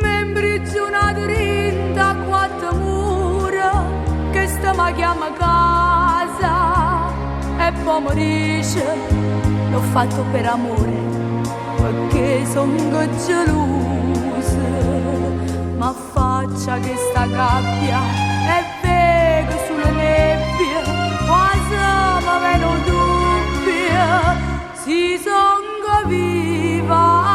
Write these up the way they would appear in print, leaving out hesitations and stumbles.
Imprigionato rinda quattro mura che sta mi chiama casa e poi morisce. L'ho fatto per amore perché sono gelosa, ma faccia che sta gabbia e vedo sulle nebbie quasi mi vengono dubbi si sono viva.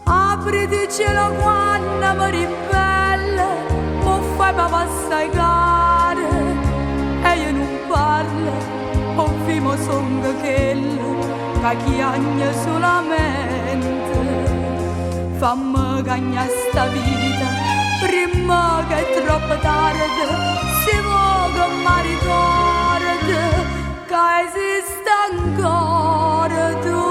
Apriti cielo quando mi ribelle, mo fai pa passare care e io non parlo, o fimo songo quello che chiagna solamente. Fammi cagnare sta vita prima che è troppo tardi, si può che mi ricordi che esiste ancora tu.